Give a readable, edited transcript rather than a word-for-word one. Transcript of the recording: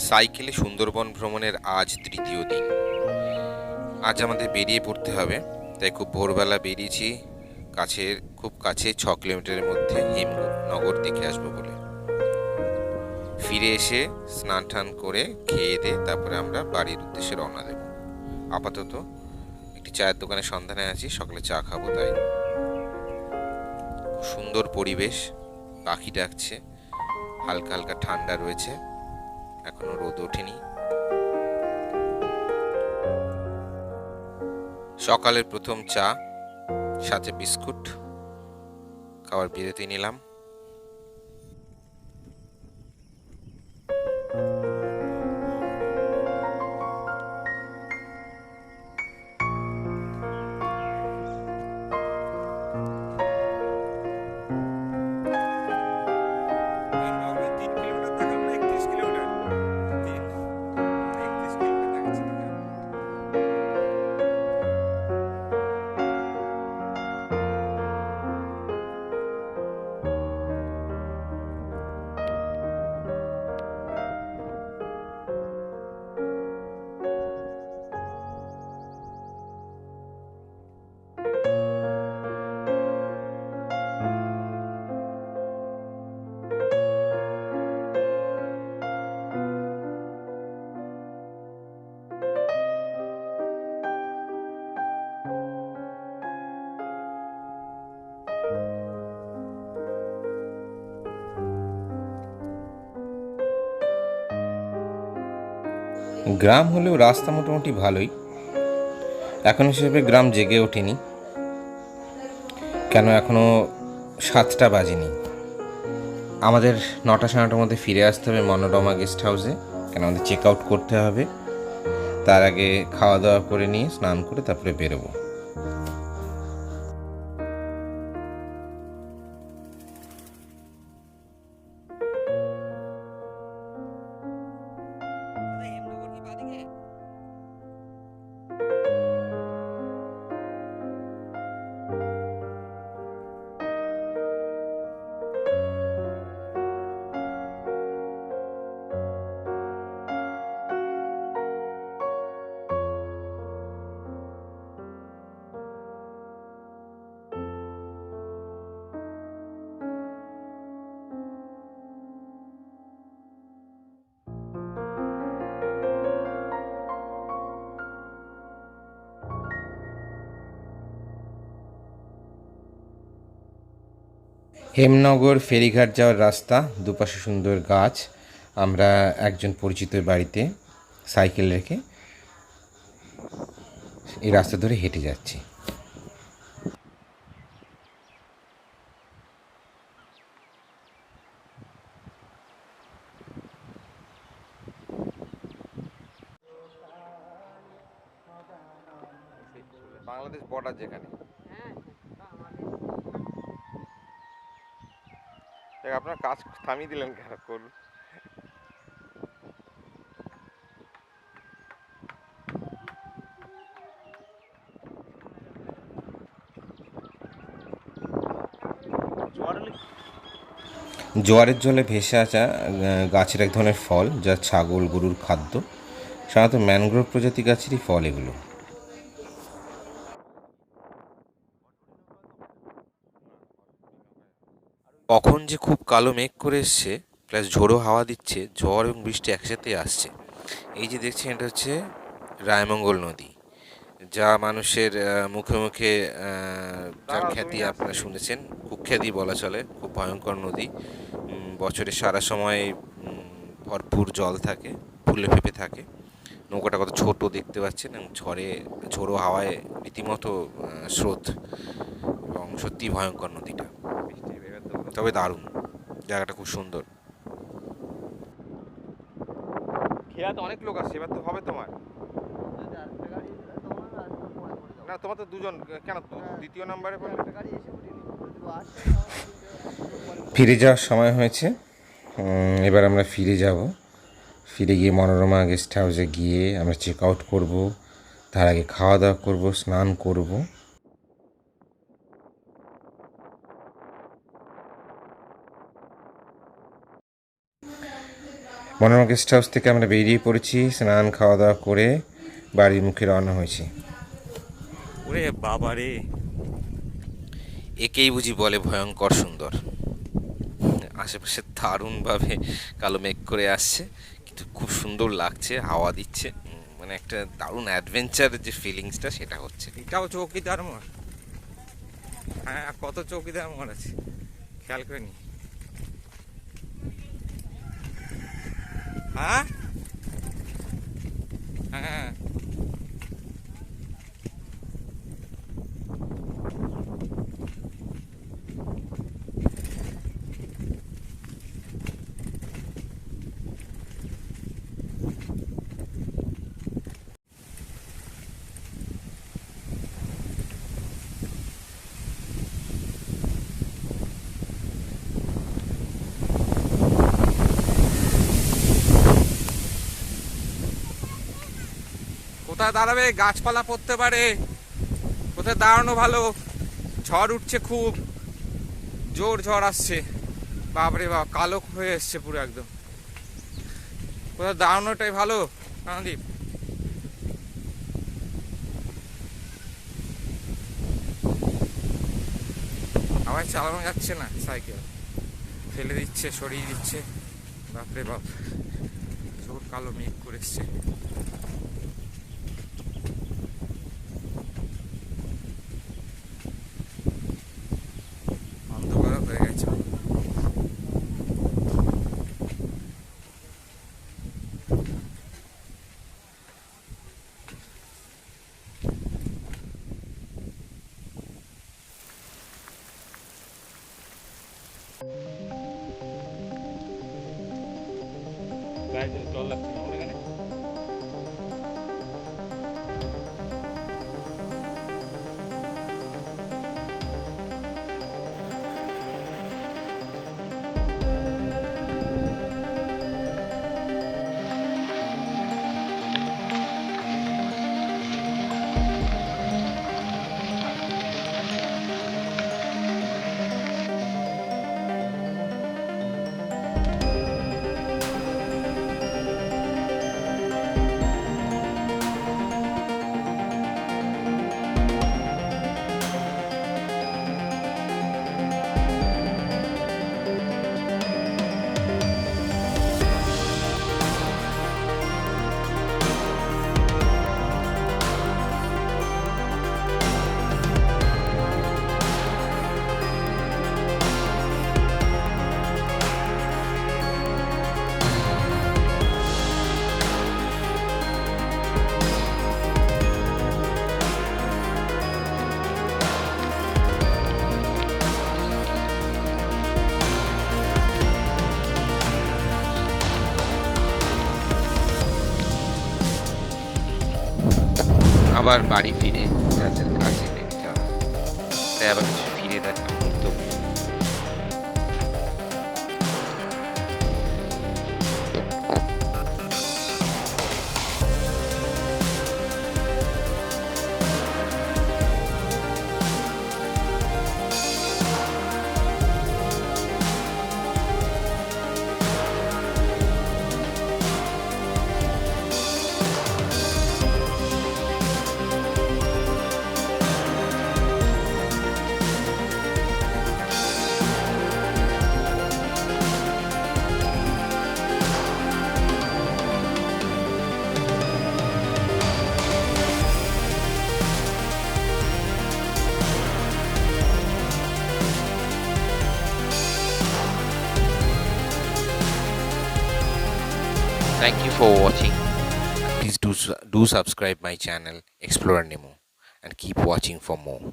সাইকেলে সুন্দরবন ভ্রমণের আজ তৃতীয় দিন। আজ আমাদের বেরিয়ে পড়তে হবে, তাই খুব ভোরবেলা বেরিয়েছি। খুব কাছে 6 কিলোমিটারের মধ্যে হেমনগর দেখে আসবো বলে। ফিরে এসে স্নান টান করে খেয়ে দিয়ে তারপরে আমরা বাড়ির উদ্দেশ্যে রওনা দেব। আপাতত একটি চায়ের দোকানের সন্ধানে আছি, সকালে চা খাবো। তাই সুন্দর পরিবেশ, পাখি ডাকছে, হালকা হালকা ঠান্ডা রয়েছে, এখনো রোদ ওঠেনি। সকালের প্রথম চা, সাথে বিস্কুট খাওয়ার বিরতি নিলাম। গ্রাম হলেও রাস্তা মোটামুটি ভালোই, এখন হিসেবে গ্রাম জেগে ওঠেনি। কেন এখনও 7টা বাজেনি। আমাদের 9টা 9:30টার মধ্যে ফিরে আসতে হবে মনোরমা গেস্ট হাউসে, কেন আমাদের চেক আউট করতে হবে। তার আগে খাওয়া দাওয়া করে নিয়ে স্নান করে তারপরে বেরোবো। হেমনগর ফেরিঘাট যাওয়ার রাস্তা, দুপাশে সুন্দর গাছ। আমরা একজন পরিচিত বাড়িতে সাইকেল রেখে এই রাস্তা ধরে হেঁটে যাচ্ছি। বাংলাদেশ বর্ডার যেখানে, আপনার কাজ থামিয়ে দিলেন কেন? করুন। জোয়ারের জলে ভেসে আসা গাছের এক ধরনের ফল, যা ছাগল গরুর খাদ্য। সাধারণত ম্যানগ্রোভ প্রজাতি গাছেরই ফল এগুলো। কখন যে খুব কালো মেঘ করে এসছে, প্লাস ঝোড়ো হাওয়া দিচ্ছে, ঝড় এবং বৃষ্টি একসাথে আসছে। এই যে দেখছেন, এটা হচ্ছে রায়মঙ্গল নদী, যা মানুষের মুখে মুখে যার খ্যাতি আপনারা শুনেছেন, কুখ্যাতি বলা চলে। খুব ভয়ঙ্কর নদী। বছরের সারা সময় ভরপুর জল থাকে, ফুলে ফেঁপে থাকে। নৌকাটা কত ছোট দেখতে পাচ্ছেন, এবং ঝোড়ো হাওয়ায় রীতিমতো স্রোত, এবং সত্যি ভয়ঙ্কর নদীটা, তবে দারুণ। জায়গাটা খুব সুন্দর। খেয়াতে অনেক লোক আসছে, এবার তো হবে তোমার। না, তোমার তো দুজন, কেন দ্বিতীয় নাম্বারে ফিরে যাওয়ার সময় হয়েছে। এবার আমরা ফিরে যাব। ফিরে গিয়ে মনোরমা গেস্ট হাউসে গিয়ে আমরা চেক আউট করবো। তার আগে খাওয়া দাওয়া করবো, স্নান করব। মনোরমা গেস্ট হাউস থেকে আমরা বেরিয়ে পড়েছি, স্নান খাওয়া দাওয়া করে বাড়ির মুখে রওনা হয়েছি। ওরে বাবা রে, একেই বুঝি বলে ভয়ঙ্কর সুন্দর। আশেপাশে দারুণভাবে কালো মেঘ করে আসছে, কিন্তু খুব সুন্দর লাগছে, হাওয়া দিচ্ছে, মানে একটা দারুণ অ্যাডভেঞ্চার যে ফিলিংসটা সেটা হচ্ছে। এটাও চৌকিদার মোড়? হ্যাঁ, কত চৌকিদার মোড় আছে খেয়াল করে নি। হ্যাঁ হ্যাঁ, কোথায় দাঁড়াবে? গাছপালা পড়তে পারে, কোথায় দাঁড়ানো ভালো? ঝড় উঠছে, খুব জোর ঝড় আসছে, বাপরে বাপ, কালো হয়ে এসছে পুরো একদম। কোথায় দাঁড়ানোটাই ভালো কানদীপ। আবার চালানো যাচ্ছে না সাইকেল, ফেলে দিচ্ছে, সরিয়ে দিচ্ছে, বাপরে বাপ, জোর কালো মেঘ করে এসছে। অন্ধকার হয়ে গেছে। গায়ে জল লাগছে না এখানে। আবার বাড়ি ফিরে যাদের কাছে দেখতে হবে, তাই আবার কিছু ফিরে দেখা মুহূর্ত। Thank you for watching. Please do subscribe my channel Explorer Nemo and keep watching for more.